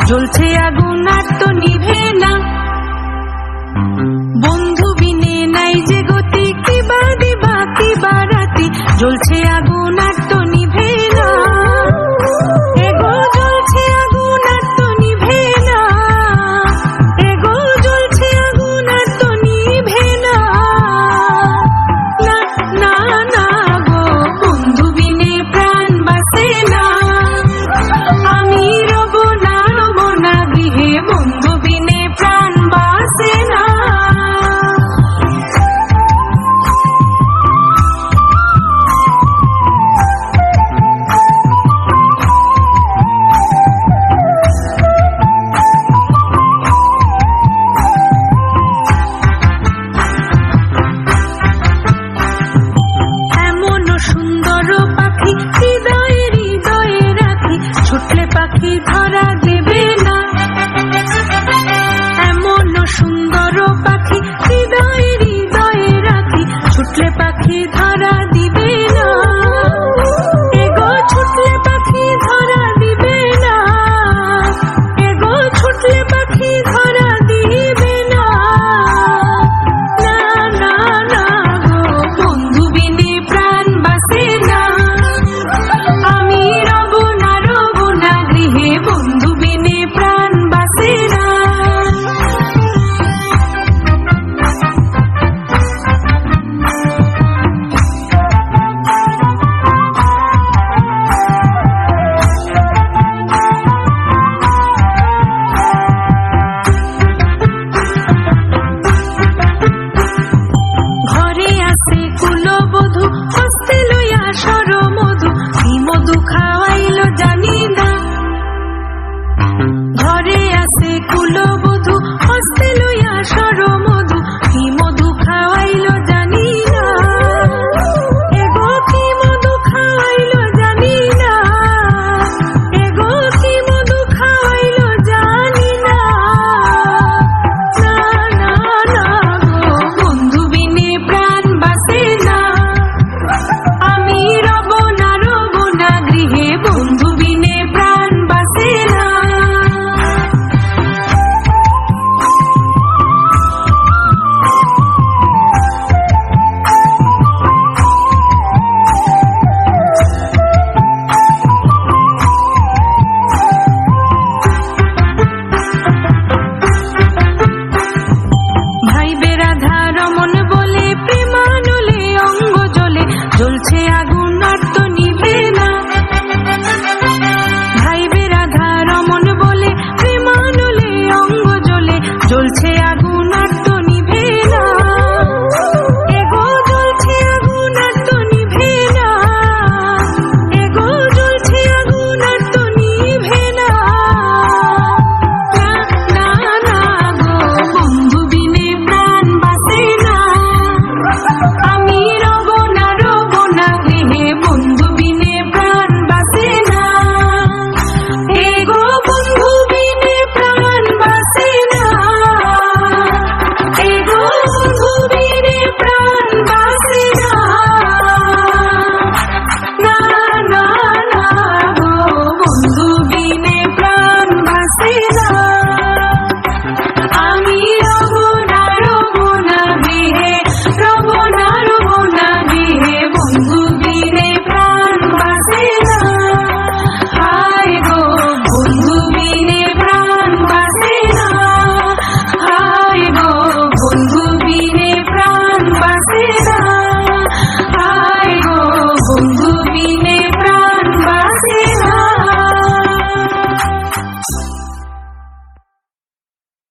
জ্বলছে আগুন আর তো নিভে না। বন্ধু বিনে নাই যে গতি, কিবা দিবা কিবা রাতি, জ্বলছে আগুন আর তো নিভে না। এগো জ্বলছে আগুন আর তো নিভে না, এগো জ্বলছে আগুন আর তো নিভে না। না না না গো, বন্ধু বিনে প্রাণ বাঁচে না। আমি রব না গৃহে, বন্ধু বিনে প্রাণ বাঁচে না। এমন সুন্দর পাখি হৃদয়ে হৃদয়ে রাখি, ছুটলে পাখি ধরা দেবে না। এমন সুন্দর পাখি হৃদয়ে হৃদয়ে রাখি, ছুটলে পাখি ধরা দিবে না। এগো ছুটলে পাখি ধরা দিবে না, এগো ছুটলে পাখি ধরা দিবে না। না না না গো, বন্ধু বিনে প্রাণ বাঁচে না। আমি রব না গৃহে, বন্ধু বিনে প্রাণ বাঁচে না। ঘরে আছে কুলবধূ, হস্তে লইয়া সরমধু, কি মধু খাওয়াইল জানি না। ঘরে আছে কুলবধূ, হস্তে লইয়া সরমধু,